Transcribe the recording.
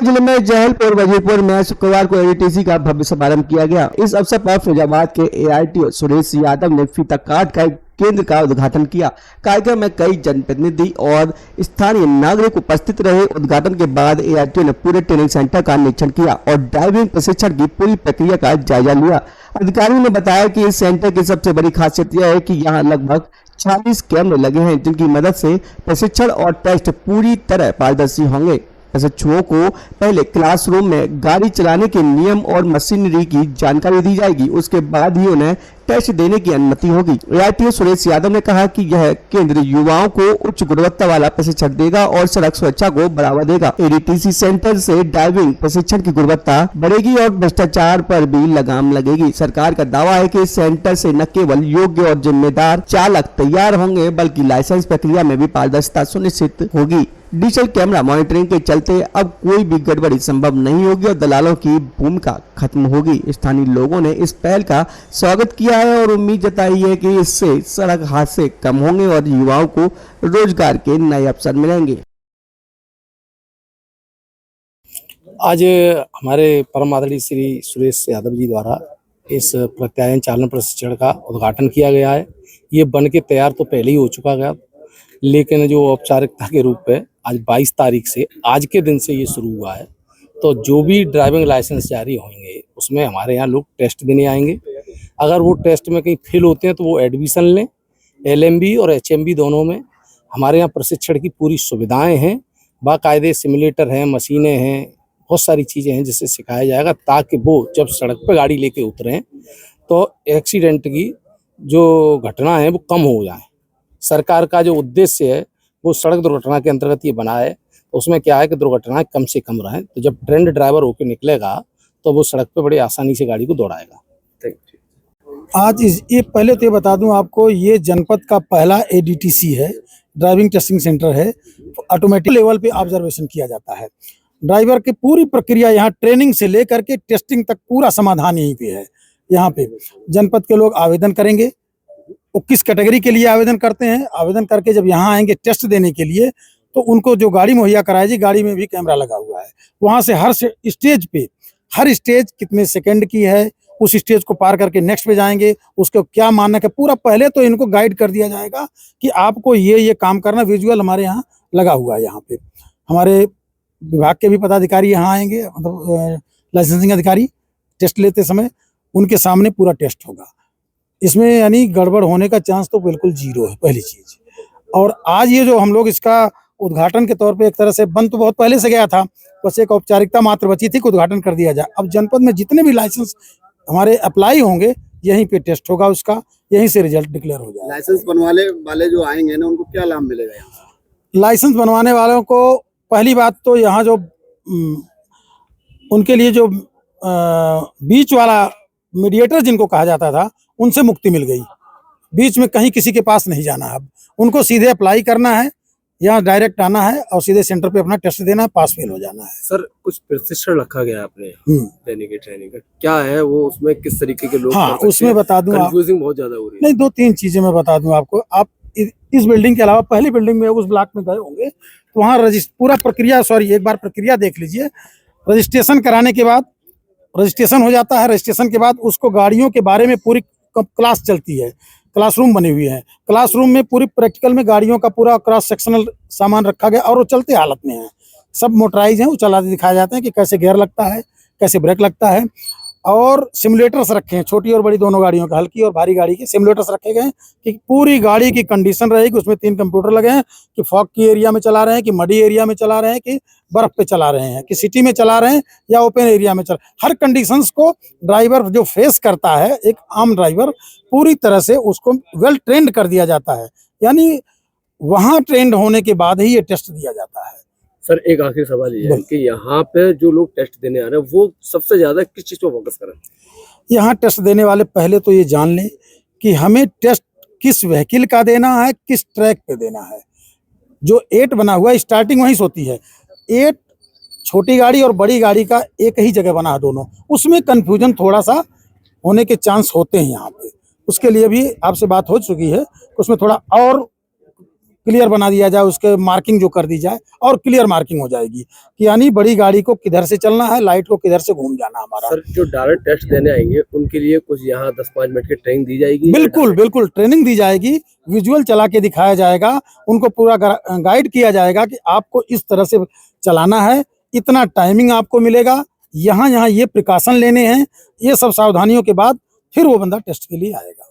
फिरोजाबाद जिले में जहलपुर वजीरपुर में शुक्रवार को एडीटीसी का भव्य शुभारंभ किया गया। इस अवसर पर फिरोजाबाद के एआरटीओ सुरेश यादव ने फीता काट कर केंद्र का उद्घाटन किया। कार्यक्रम में कई जनप्रतिनिधि और स्थानीय नागरिक उपस्थित रहे। उद्घाटन के बाद एआरटीओ ने पूरे ट्रेनिंग सेंटर का निरीक्षण किया और ड्राइविंग प्रशिक्षण की पूरी प्रक्रिया का जायजा लिया। अधिकारियों ने बताया कि इस सेंटर की सबसे बड़ी खासियत यह है कि यहाँ लगभग 40 कैमरे लगे हैं, जिनकी मदद से प्रशिक्षण और टेस्ट पूरी तरह पारदर्शी होंगे। प्रशिक्षुओं को पहले क्लासरूम में गाड़ी चलाने के नियम और मशीनरी की जानकारी दी जाएगी, उसके बाद ही उन्हें टेस्ट देने की अनुमति होगी। एआरटीओ सुरेश यादव ने कहा कि यह केंद्र युवाओं को उच्च गुणवत्ता वाला प्रशिक्षण देगा और सड़क सुरक्षा को बढ़ावा देगा। एडीटीसी सेंटर से ड्राइविंग प्रशिक्षण की गुणवत्ता बढ़ेगी और भ्रष्टाचार पर भी लगाम लगेगी। सरकार का दावा है कि इस सेंटर से न केवल योग्य और जिम्मेदार चालक तैयार होंगे, बल्कि लाइसेंस प्रक्रिया में भी पारदर्शिता सुनिश्चित होगी। डिजिटल कैमरा मॉनिटरिंग के चलते अब कोई भी गड़बड़ी संभव नहीं होगी और दलालों की भूमिका खत्म होगी। स्थानीय लोगों ने इस पहल का स्वागत किया है और उम्मीद जताई है कि इससे सड़क हादसे कम होंगे और युवाओं को रोजगार के नए अवसर मिलेंगे। आज हमारे परम आदरणीय श्री सुरेश यादव जी द्वारा इस प्रत्यायन चालन प्रशिक्षण का उद्घाटन किया गया है। ये बन के तैयार तो पहले ही हो चुका गया, लेकिन जो औपचारिकता के रूप में आज 22 तारीख से आज के दिन से ये शुरू हुआ है। तो जो भी ड्राइविंग लाइसेंस जारी होंगे उसमें हमारे यहाँ लोग टेस्ट देने आएंगे। अगर वो टेस्ट में कहीं फेल होते हैं तो वो एडमिशन लें। एलएमबी और एचएमबी दोनों में हमारे यहाँ प्रशिक्षण की पूरी सुविधाएं हैं। बाकायदे सिमुलेटर हैं, मशीनें हैं, बहुत सारी चीज़ें हैं जिससे सिखाया जाएगा, ताकि वो जब सड़क पर गाड़ी लेके उतरें तो एक्सीडेंट की जो घटना है वो कम हो जाए। सरकार का जो उद्देश्य है वो सड़क दुर्घटना के अंतर्गत ये बना है। तो उसमें क्या है कि दुर्घटनाएं कम से कम रहें। तो जब ट्रेंड ड्राइवर होकर निकलेगा तो वो सड़क पे बड़ी आसानी से गाड़ी को दौड़ाएगा। आज ये पहले तो ये बता दूं आपको, ये जनपद का पहला एडीटीसी है, ड्राइविंग टेस्टिंग सेंटर है। ऑटोमेटिक लेवल पे ऑब्जर्वेशन किया जाता है। ड्राइवर की पूरी प्रक्रिया यहाँ ट्रेनिंग से लेकर के टेस्टिंग तक पूरा समाधान यहीं पे है। यहाँ पे जनपद के लोग आवेदन करेंगे, वो किस कैटेगरी के लिए आवेदन करते हैं, आवेदन करके जब यहाँ आएंगे टेस्ट देने के लिए तो उनको जो गाड़ी मुहैया कराई जाएगी, गाड़ी में भी कैमरा लगा हुआ है। वहाँ से हर स्टेज पे, हर स्टेज कितने सेकंड की है, उस स्टेज को पार करके नेक्स्ट पे जाएंगे, उसको क्या मानक है पूरा पहले तो इनको गाइड कर दिया जाएगा कि आपको ये काम करना। विजुअल हमारे यहाँ लगा हुआ है। यहाँ पे हमारे विभाग के भी पदाधिकारी यहाँ आएंगे, मतलब लाइसेंसिंग अधिकारी टेस्ट लेते समय उनके सामने पूरा टेस्ट होगा। इसमें यानी गड़बड़ होने का चांस तो बिल्कुल जीरो है, पहली चीज। और आज ये जो हम लोग इसका उद्घाटन के तौर पे एक तरह से बन तो बहुत पहले से गया था, बस एक औपचारिकता मात्र बची थी कि उद्घाटन कर दिया जाए। अब जनपद में जितने भी लाइसेंस हमारे अप्लाई होंगे यहीं पे टेस्ट होगा, उसका यहीं से रिजल्ट डिक्लेयर हो जाएगा। लाइसेंस बनवाने वाले जो आएंगे ना, उनको क्या लाभ मिलेगा यहाँ? लाइसेंस बनवाने वालों को पहली बात तो यहाँ जो उनके लिए जो बीच वाला मीडिएटर जिनको कहा जाता था, उनसे मुक्ति मिल गई। बीच में कहीं किसी के पास नहीं जाना। अब उनको सीधे अप्लाई करना है, यहाँ डायरेक्ट आना है और सीधे सेंटर पे अपना टेस्ट देना है, पास फेल हो जाना है। सर, कुछ प्रशिक्षण रखा गया आपने देने की ट्रेनिंग का, क्या है वो, उसमें किस तरीके के लोग? हाँ, उसमें बता दूं, कंफ्यूजिंग बहुत ज्यादा हो रही है। नहीं, 2-3 चीजें मैं बता दूं आपको। आप इस बिल्डिंग के अलावा पहली बिल्डिंग में उस ब्लॉक में गए होंगे तो वहाँ पूरा प्रक्रिया, एक बार प्रक्रिया देख लीजिए। रजिस्ट्रेशन कराने के बाद रजिस्ट्रेशन हो जाता है। रजिस्ट्रेशन के बाद उसको गाड़ियों के बारे में पूरी क्लास चलती है। क्लासरूम बने हुए हैं। क्लासरूम में पूरी प्रैक्टिकल में गाड़ियों का पूरा क्रॉस सेक्शनल सामान रखा गया और वो चलते हालत में है। सब मोटराइज हैं, वो चलाते दिखाए जाते हैं कि कैसे गियर लगता है, कैसे ब्रेक लगता है। और सिमुलेटर्स रखे हैं, छोटी और बड़ी दोनों गाड़ियों के, हल्की और भारी गाड़ी के सिमुलेटर्स रखे गए हैं कि पूरी गाड़ी की कंडीशन रहेगी। उसमें 3 कंप्यूटर लगे हैं कि फॉग की एरिया में चला रहे हैं, कि मडी एरिया में चला रहे हैं, कि बर्फ पे चला रहे हैं, कि सिटी में चला रहे हैं या ओपन एरिया में चला। हर कंडीशंस को ड्राइवर जो फेस करता है, एक आम ड्राइवर, पूरी तरह से उसको वेल ट्रेंड कर दिया जाता है। यानी वहाँ ट्रेंड होने के बाद ही ये टेस्ट दिया जाता है। सर, एक आखिरी सवाल ये है कि यहाँ पे जो लोग टेस्ट देने आ रहे हैं वो सबसे ज्यादा किस चीज पे फोकस करें? यहाँ टेस्ट देने वाले पहले तो ये जान लें कि हमें टेस्ट किस व्हीकल का देना है, किस ट्रैक पे देना है। जो 8 बना हुआ है, स्टार्टिंग वहीं से होती है। 8 छोटी गाड़ी और बड़ी गाड़ी का एक ही जगह बना है दोनों, उसमें कन्फ्यूजन थोड़ा सा होने के चांस होते हैं यहाँ पे। उसके लिए भी आपसे बात हो चुकी है, उसमें थोड़ा और क्लियर बना दिया जाए, उसके मार्किंग जो कर दी जाए और क्लियर मार्किंग हो जाएगी कि यानी बड़ी गाड़ी को किधर से चलना है, लाइट को किधर से घूम जाना हमारा। सर जो डायरेक्ट टेस्ट देने आएंगे उनके लिए कुछ यहाँ 10-5 मिनट की ट्रेनिंग दी जाएगी? बिल्कुल बिल्कुल ट्रेनिंग दी जाएगी, विजुअल चला के दिखाया जाएगा, उनको पूरा गाइड किया जाएगा कि आपको इस तरह से चलाना है, इतना टाइमिंग आपको मिलेगा, यहाँ यहाँ ये प्रिकॉशन लेने हैं, ये सब सावधानियों के बाद फिर वो बंदा टेस्ट के लिए आएगा।